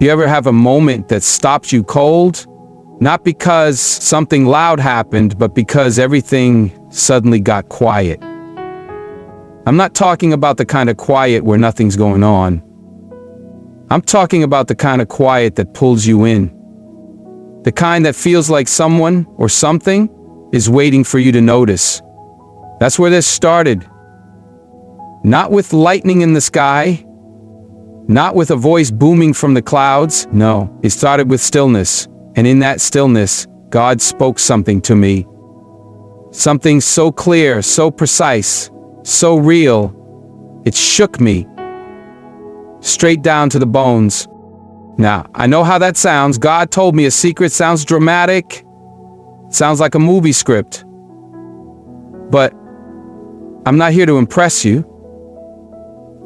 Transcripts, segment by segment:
You ever have a moment that stops you cold? Not because something loud happened, but because everything suddenly got quiet. I'm not talking about the kind of quiet where nothing's going on. I'm talking about the kind of quiet that pulls you in. The kind that feels like someone or something is waiting for you to notice. That's where this started. Not with lightning in the sky, not with a voice booming from the clouds. No, it started with stillness. And in that stillness, God spoke something to me. Something so clear, so precise, so real, it shook me. Straight down to the bones. Now, I know how that sounds. God told me a secret. Sounds dramatic. Sounds like a movie script. But I'm not here to impress you.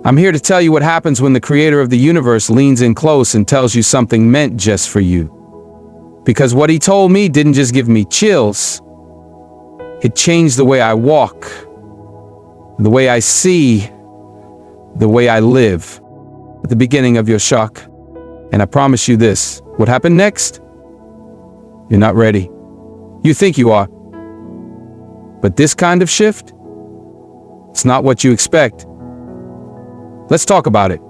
I'm here to tell you what happens when the creator of the universe leans in close and tells you something meant just for you. Because what he told me didn't just give me chills. It changed the way I walk, the way I see, the way I live. At the beginning of your shock. And I promise you this, what happened next? You're not ready. You think you are. But this kind of shift, it's not what you expect. Let's talk about it.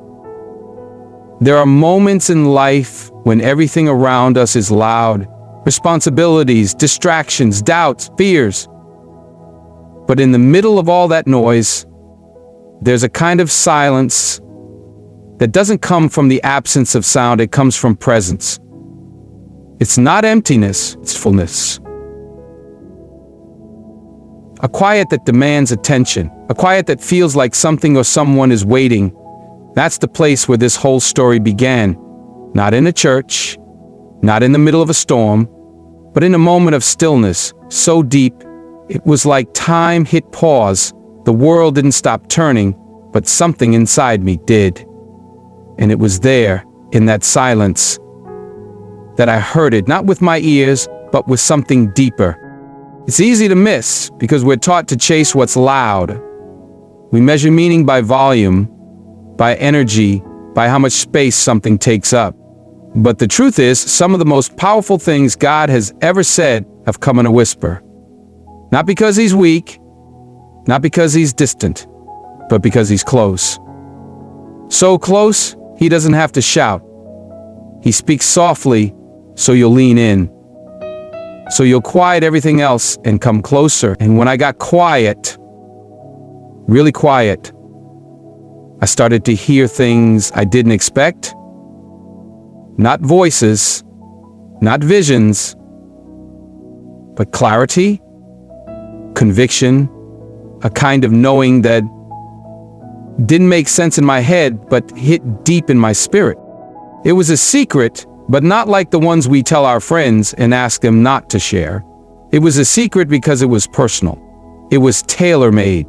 There are moments in life when everything around us is loud. Responsibilities, distractions, doubts, fears. But in the middle of all that noise, there's a kind of silence that doesn't come from the absence of sound, it comes from presence. It's not emptiness, it's fullness. A quiet that demands attention, a quiet that feels like something or someone is waiting. That's the place where this whole story began. Not in a church, not in the middle of a storm, but in a moment of stillness, so deep, it was like time hit pause. The world didn't stop turning, but something inside me did. And it was there, in that silence, that I heard it, not with my ears, but with something deeper. It's easy to miss, because we're taught to chase what's loud. We measure meaning by volume, by energy, by how much space something takes up. But the truth is, some of the most powerful things God has ever said have come in a whisper. Not because he's weak, not because he's distant, but because he's close. So close, he doesn't have to shout. He speaks softly, so you'll lean in. So you'll quiet everything else and come closer. And when I got quiet, really quiet, I started to hear things I didn't expect. Not voices, not visions, but clarity, conviction, a kind of knowing that didn't make sense in my head, but hit deep in my spirit. It was a secret, but not like the ones we tell our friends and ask them not to share. It was a secret because it was personal. It was tailor-made,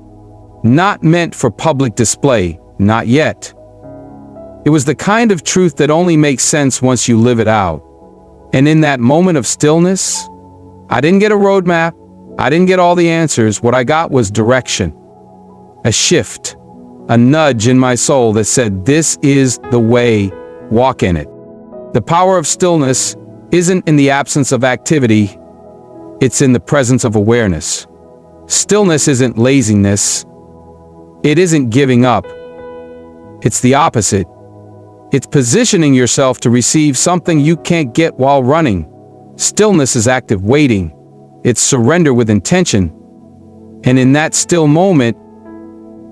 not meant for public display, not yet. It was the kind of truth that only makes sense once you live it out. And in that moment of stillness, I didn't get a roadmap. I didn't get all the answers. What I got was direction, a shift, a nudge in my soul that said, this is the way, walk in it. The power of stillness isn't in the absence of activity, it's in the presence of awareness. Stillness isn't laziness. It isn't giving up. It's the opposite. It's positioning yourself to receive something you can't get while running. Stillness is active waiting. It's surrender with intention. And in that still moment,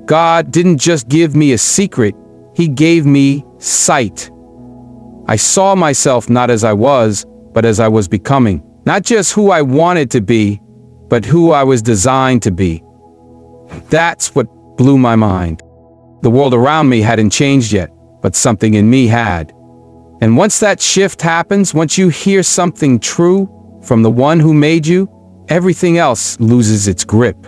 God didn't just give me a secret, He gave me sight. I saw myself not as I was, but as I was becoming. Not just who I wanted to be, but who I was designed to be. That's what blew my mind. The world around me hadn't changed yet, but something in me had. And once that shift happens, once you hear something true from the one who made you, everything else loses its grip.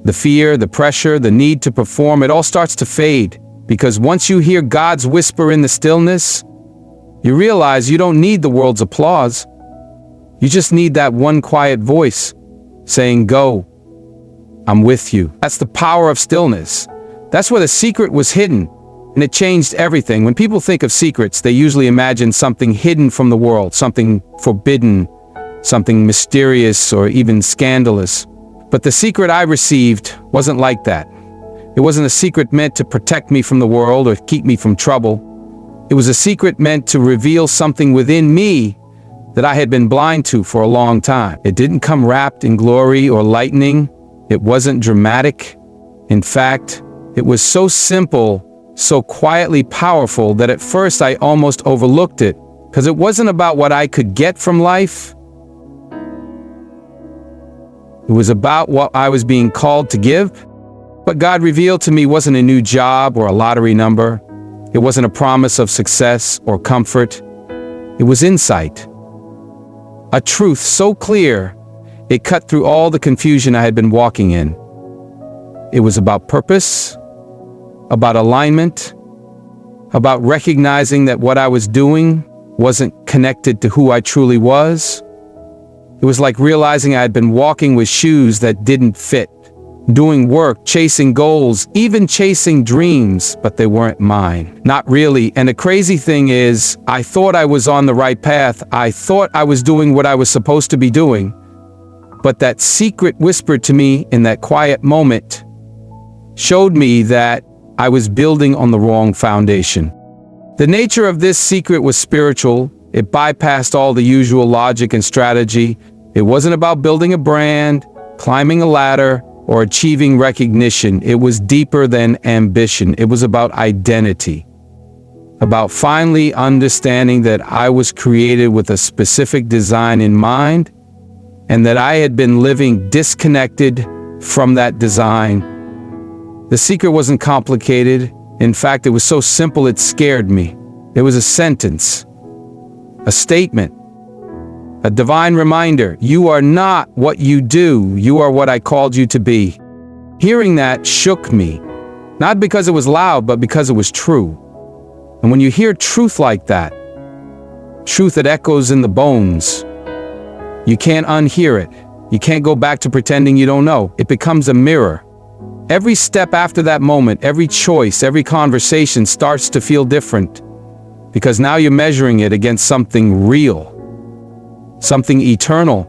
The fear, the pressure, the need to perform, it all starts to fade. Because once you hear God's whisper in the stillness, you realize you don't need the world's applause. You just need that one quiet voice saying, go, I'm with you. That's the power of stillness. That's where the secret was hidden. And it changed everything. When people think of secrets, they usually imagine something hidden from the world, something forbidden, something mysterious or even scandalous. But the secret I received wasn't like that. It wasn't a secret meant to protect me from the world or keep me from trouble. It was a secret meant to reveal something within me that I had been blind to for a long time. It didn't come wrapped in glory or lightning. It wasn't dramatic. In fact, it was so simple, so quietly powerful that at first I almost overlooked it, because it wasn't about what I could get from life. It was about what I was being called to give. What God revealed to me wasn't a new job or a lottery number. It wasn't a promise of success or comfort. It was insight. A truth so clear, it cut through all the confusion I had been walking in. It was about purpose, about alignment, about recognizing that what I was doing wasn't connected to who I truly was. It was like realizing I had been walking with shoes that didn't fit, doing work, chasing goals, even chasing dreams, but they weren't mine. Not really. And the crazy thing is, I thought I was on the right path. I thought I was doing what I was supposed to be doing. But that secret whispered to me in that quiet moment showed me that I was building on the wrong foundation. The nature of this secret was spiritual. It bypassed all the usual logic and strategy. It wasn't about building a brand, climbing a ladder, or achieving recognition. It was deeper than ambition. It was about identity. About finally understanding that I was created with a specific design in mind, and that I had been living disconnected from that design. The secret wasn't complicated. In fact, it was so simple it scared me. It was a sentence, a statement, a divine reminder. You are not what you do. You are what I called you to be. Hearing that shook me, not because it was loud, but because it was true. And when you hear truth like that, truth that echoes in the bones, you can't unhear it. You can't go back to pretending you don't know. It becomes a mirror. Every step after that moment, every choice, every conversation starts to feel different, because now you're measuring it against something real, something eternal.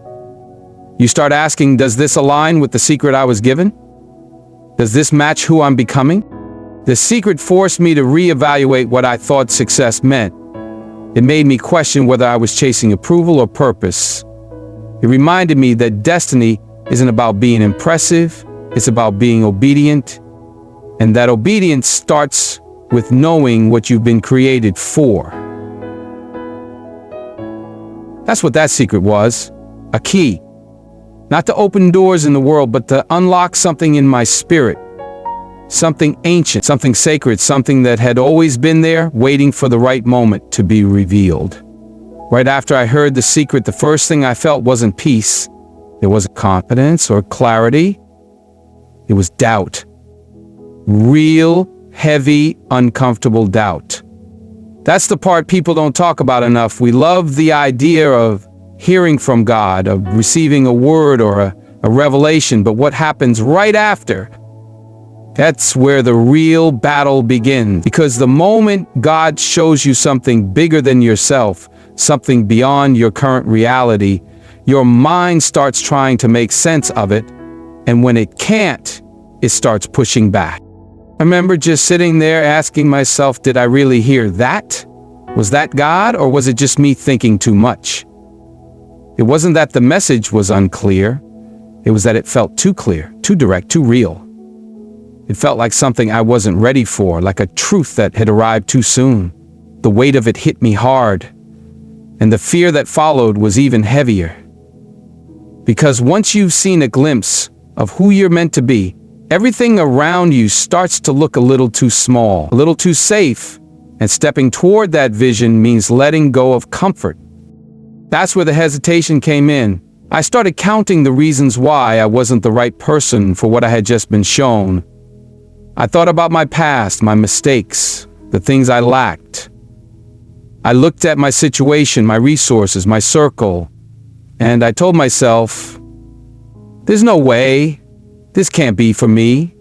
You start asking, does this align with the secret I was given? Does this match who I'm becoming? The secret forced me to reevaluate what I thought success meant. It made me question whether I was chasing approval or purpose. It reminded me that destiny isn't about being impressive, it's about being obedient, and that obedience starts with knowing what you've been created for. That's what that secret was, a key. Not to open doors in the world, but to unlock something in my spirit. Something ancient, something sacred, something that had always been there, waiting for the right moment to be revealed. Right after I heard the secret, the first thing I felt wasn't peace. There wasn't confidence or clarity. It was doubt. Real, heavy, uncomfortable doubt. That's the part people don't talk about enough. We love the idea of hearing from God, of receiving a word or a revelation, but what happens right after? That's where the real battle begins. Because the moment God shows you something bigger than yourself, something beyond your current reality, your mind starts trying to make sense of it, and when it can't, it starts pushing back. I remember just sitting there asking myself, did I really hear that? Was that God, or was it just me thinking too much? It wasn't that the message was unclear. It was that it felt too clear, too direct, too real. It felt like something I wasn't ready for, like a truth that had arrived too soon. The weight of it hit me hard, and the fear that followed was even heavier. Because once you've seen a glimpse of who you're meant to be, everything around you starts to look a little too small, a little too safe, and stepping toward that vision means letting go of comfort. That's where the hesitation came in. I started counting the reasons why I wasn't the right person for what I had just been shown. I thought about my past, my mistakes, the things I lacked. I looked at my situation, my resources, my circle, and I told myself, there's no way. This can't be for me.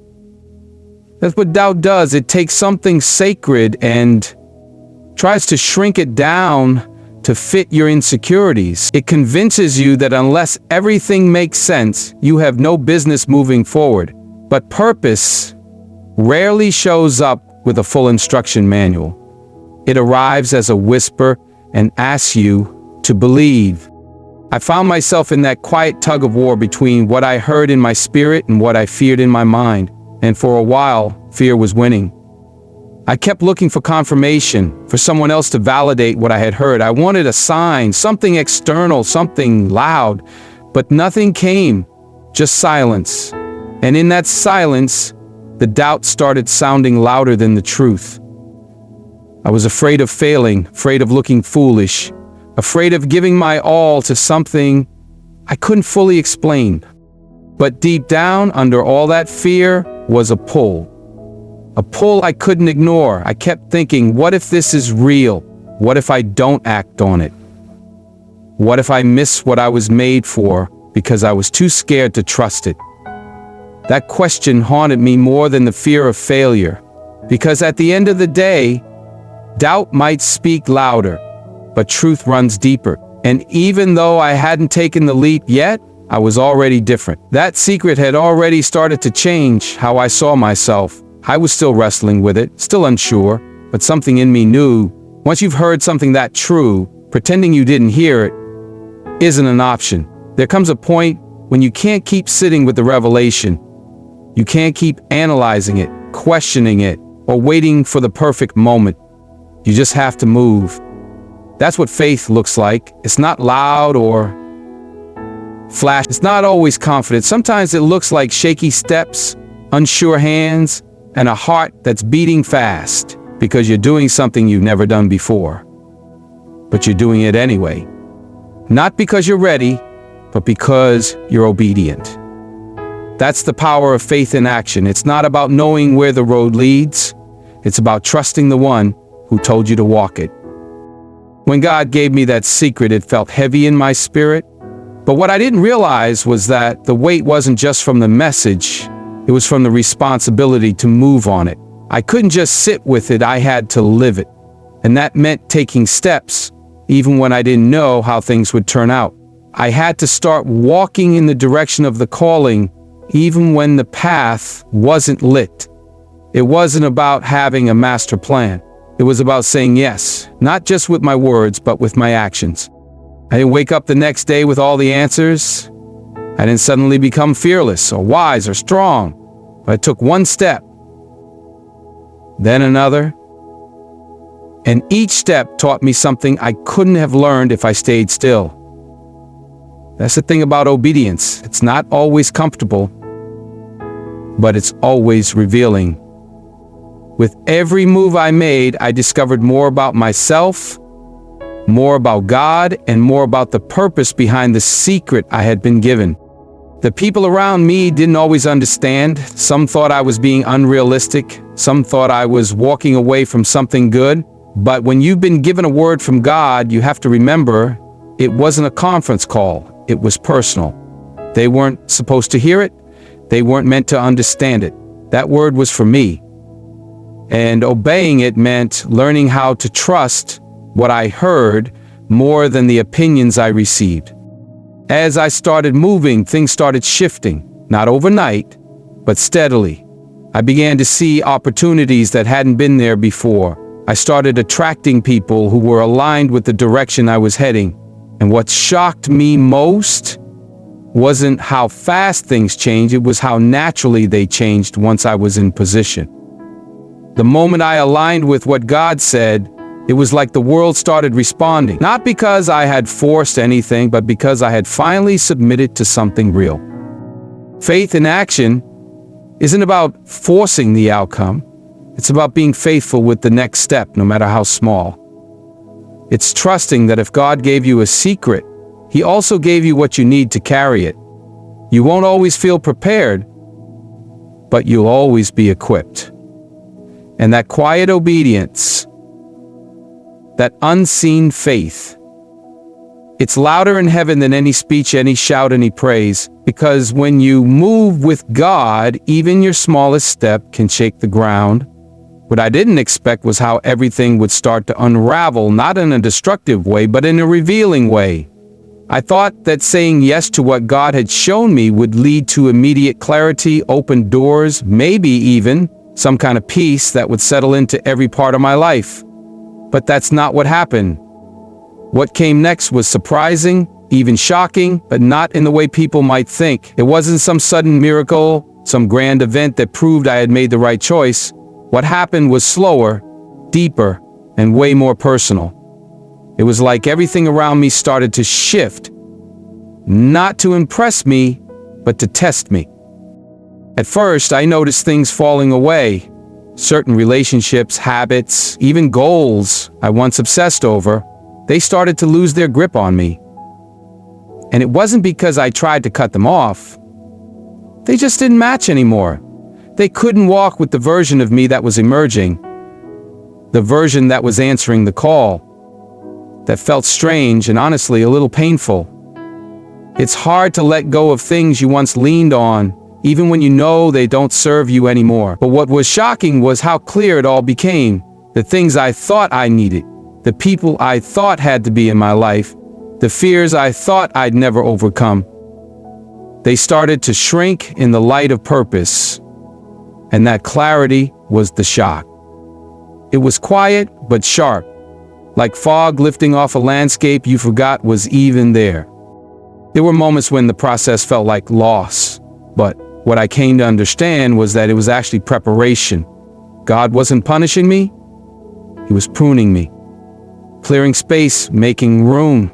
That's what doubt does. It takes something sacred and tries to shrink it down to fit your insecurities. It convinces you that unless everything makes sense, you have no business moving forward. But purpose rarely shows up with a full instruction manual. It arrives as a whisper and asks you to believe. I found myself in that quiet tug of war between what I heard in my spirit and what I feared in my mind. And for a while, fear was winning. I kept looking for confirmation, for someone else to validate what I had heard. I wanted a sign, something external, something loud, but nothing came, just silence. And in that silence, the doubt started sounding louder than the truth. I was afraid of failing, afraid of looking foolish, afraid of giving my all to something I couldn't fully explain. But deep down, under all that fear, was a pull. A pull I couldn't ignore. I kept thinking, what if this is real? What if I don't act on it? What if I miss what I was made for because I was too scared to trust it? That question haunted me more than the fear of failure, because at the end of the day, doubt might speak louder, but truth runs deeper. And even though I hadn't taken the leap yet, I was already different. That secret had already started to change how I saw myself. I was still wrestling with it, still unsure, but something in me knew, once you've heard something that true, pretending you didn't hear it isn't an option. There comes a point when you can't keep sitting with the revelation. You can't keep analyzing it, questioning it, or waiting for the perfect moment. You just have to move. That's what faith looks like. It's not loud or flash. It's not always confident. Sometimes it looks like shaky steps, unsure hands, and a heart that's beating fast because you're doing something you've never done before. But you're doing it anyway. Not because you're ready, but because you're obedient. That's the power of faith in action. It's not about knowing where the road leads. It's about trusting the one who told you to walk it. When God gave me that secret, it felt heavy in my spirit. But what I didn't realize was that the weight wasn't just from the message. It was from the responsibility to move on it. I couldn't just sit with it, I had to live it. And that meant taking steps, even when I didn't know how things would turn out. I had to start walking in the direction of the calling, even when the path wasn't lit. It wasn't about having a master plan. It was about saying yes, not just with my words, but with my actions. I didn't wake up the next day with all the answers. I didn't suddenly become fearless or wise or strong. But I took one step, then another, and each step taught me something I couldn't have learned if I stayed still. That's the thing about obedience. It's not always comfortable, but it's always revealing. With every move I made, I discovered more about myself, more about God, and more about the purpose behind the secret I had been given. The people around me didn't always understand. Some thought I was being unrealistic. Some thought I was walking away from something good. But when you've been given a word from God, you have to remember it wasn't a conference call. It was personal. They weren't supposed to hear it. They weren't meant to understand it. That word was for me. And obeying it meant learning how to trust what I heard more than the opinions I received. As I started moving, things started shifting, not overnight, but steadily. I began to see opportunities that hadn't been there before. I started attracting people who were aligned with the direction I was heading. And what shocked me most wasn't how fast things changed, it was how naturally they changed once I was in position. The moment I aligned with what God said, it was like the world started responding, not because I had forced anything, but because I had finally submitted to something real. Faith in action isn't about forcing the outcome. It's about being faithful with the next step, no matter how small. It's trusting that if God gave you a secret, He also gave you what you need to carry it. You won't always feel prepared, but you'll always be equipped. And that quiet obedience, that unseen faith, It's louder in heaven than any speech, any shout, any praise, because when you move with God, even your smallest step can shake the ground. What I didn't expect was how everything would start to unravel, not in a destructive way, but in a revealing way. I thought that saying yes to what God had shown me would lead to immediate clarity, open doors, maybe even some kind of peace that would settle into every part of my life. But that's not what happened. What came next was surprising, even shocking, but not in the way people might think. It wasn't some sudden miracle, some grand event that proved I had made the right choice. What happened was slower, deeper, and way more personal. It was like everything around me started to shift, not to impress me, but to test me. At first, I noticed things falling away. Certain relationships, habits, even goals I once obsessed over, they started to lose their grip on me. And it wasn't because I tried to cut them off. They just didn't match anymore. They couldn't walk with the version of me that was emerging, the version that was answering the call, that felt strange and honestly a little painful. It's hard to let go of things you once leaned on, even when you know they don't serve you anymore. But what was shocking was how clear it all became. The things I thought I needed, the people I thought had to be in my life, the fears I thought I'd never overcome. They started to shrink in the light of purpose. And that clarity was the shock. It was quiet but sharp, like fog lifting off a landscape you forgot was even there. There were moments when the process felt like loss, but what I came to understand was that it was actually preparation. God wasn't punishing me, He was pruning me, clearing space, making room.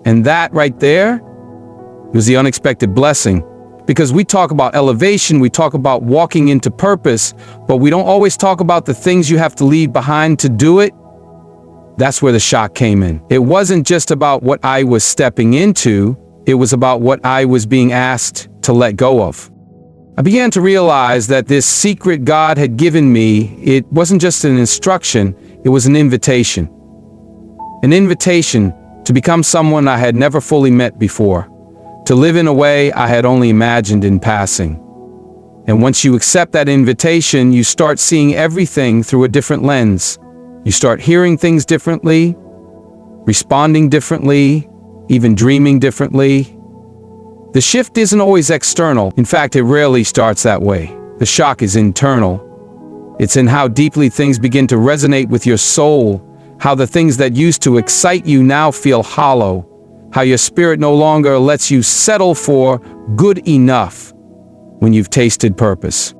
And that right there was the unexpected blessing. Because we talk about elevation, we talk about walking into purpose, but we don't always talk about the things you have to leave behind to do it. That's where the shock came in. It wasn't just about what I was stepping into, it was about what I was being asked to let go of. I began to realize that this secret God had given me, it wasn't just an instruction, it was an invitation. An invitation to become someone I had never fully met before, to live in a way I had only imagined in passing. And once you accept that invitation, you start seeing everything through a different lens. You start hearing things differently, responding differently, even dreaming differently. The shift isn't always external. In fact, it rarely starts that way. The shock is internal. It's in how deeply things begin to resonate with your soul, how the things that used to excite you now feel hollow, how your spirit no longer lets you settle for good enough when you've tasted purpose.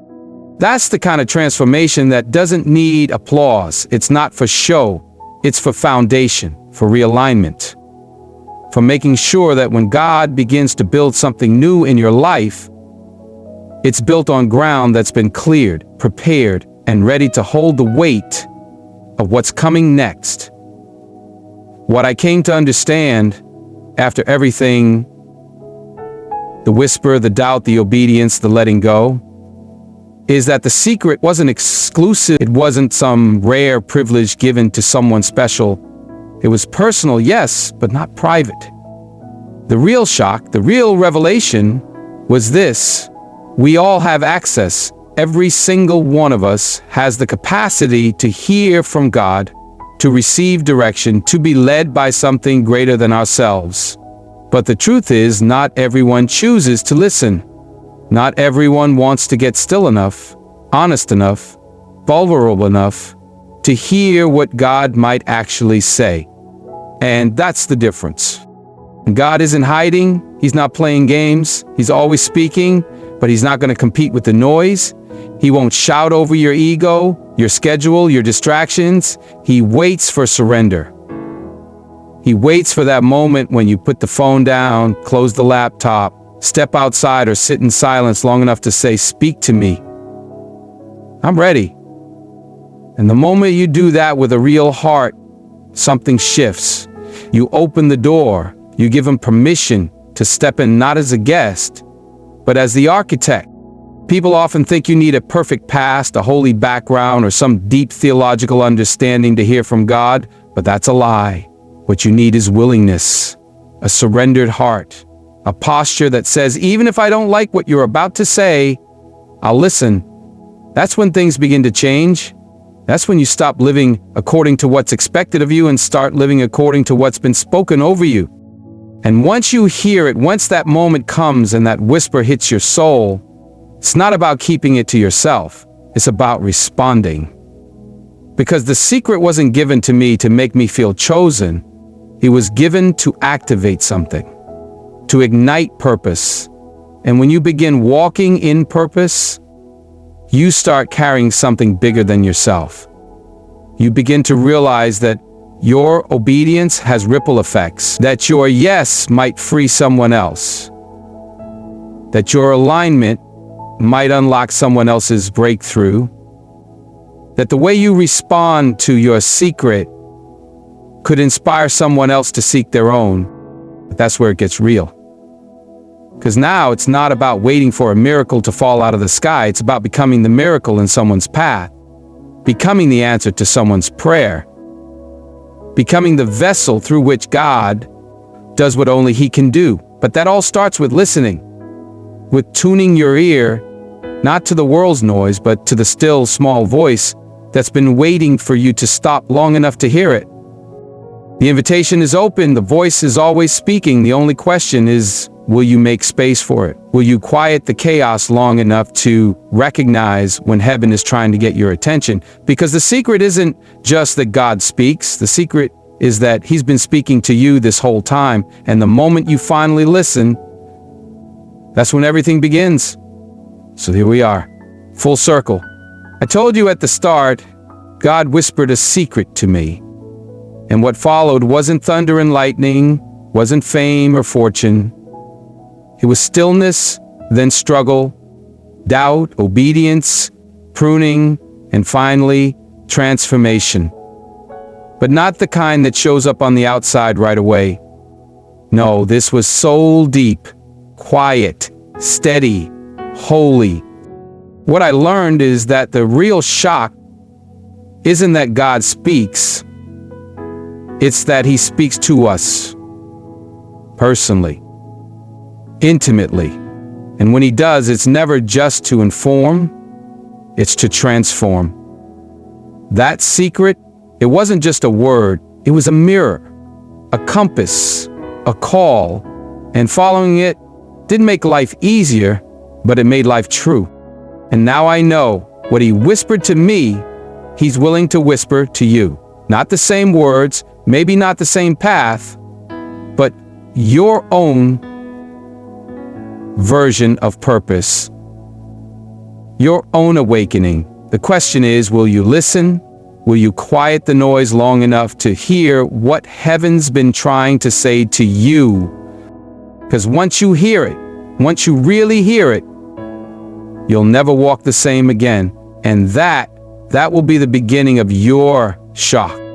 That's the kind of transformation that doesn't need applause. It's not for show. It's for foundation, for realignment, for making sure that when God begins to build something new in your life, it's built on ground that's been cleared, prepared, and ready to hold the weight of what's coming next. What I came to understand after everything, the whisper, the doubt, the obedience, the letting go, is that the secret wasn't exclusive. It wasn't some rare privilege given to someone special. It was personal, yes, but not private. The real shock, the real revelation was this: we all have access. Every single one of us has the capacity to hear from God, to receive direction, to be led by something greater than ourselves. But the truth is, not everyone chooses to listen. Not everyone wants to get still enough, honest enough, vulnerable enough to hear what God might actually say. And that's the difference. God isn't hiding. He's not playing games. He's always speaking, but He's not going to compete with the noise. He won't shout over your ego, your schedule, your distractions. He waits for surrender. He waits for that moment when you put the phone down, close the laptop, step outside, or sit in silence long enough to say, "Speak to me. I'm ready." And the moment you do that with a real heart, something shifts. You open the door. You give Him permission to step in, not as a guest, but as the architect. People often think you need a perfect past, a holy background, or some deep theological understanding to hear from God, but that's a lie. What you need is willingness. a surrendered heart, a posture that says, even if I don't like what you're about to say, I'll listen. That's when things begin to change. That's when you stop living according to what's expected of you and start living according to what's been spoken over you. And once you hear it, once that moment comes and that whisper hits your soul, it's not about keeping it to yourself. It's about responding. Because the secret wasn't given to me to make me feel chosen. It was given to activate something, to ignite purpose. And when you begin walking in purpose, you start carrying something bigger than yourself. You begin to realize that your obedience has ripple effects, that your yes might free someone else, that your alignment might unlock someone else's breakthrough, that the way you respond to your secret could inspire someone else to seek their own. But that's where it gets real. Because now it's not about waiting for a miracle to fall out of the sky. It's about becoming the miracle in someone's path, becoming the answer to someone's prayer, becoming the vessel through which God does what only He can do. But that all starts with listening, with tuning your ear, not to the world's noise, but to the still, small voice that's been waiting for you to stop long enough to hear it. The invitation is open. The voice is always speaking. The only question is, will you make space for it? Will you quiet the chaos long enough to recognize when heaven is trying to get your attention? Because the secret isn't just that God speaks. The secret is that He's been speaking to you this whole time. And the moment you finally listen, that's when everything begins. So here we are, full circle. I told you at the start, God whispered a secret to me. And what followed wasn't thunder and lightning, wasn't fame or fortune. It was stillness, then struggle, doubt, obedience, pruning, and finally, transformation. But not the kind that shows up on the outside right away. No, this was soul deep, quiet, steady, holy. What I learned is that the real shock isn't that God speaks. It's that He speaks to us personally, intimately. And when He does, it's never just to inform, it's to transform. That secret, it wasn't just a word, it was a mirror, a compass, a call, and following it didn't make life easier, but it made life true. And now I know what He whispered to me, He's willing to whisper to you. Not the same words, maybe not the same path, but your own version of purpose, your own awakening. The question is, will you listen? Will you quiet the noise long enough to hear what heaven's been trying to say to you? Because once you hear it, once you really hear it, you'll never walk the same again. And that will be the beginning of your shock.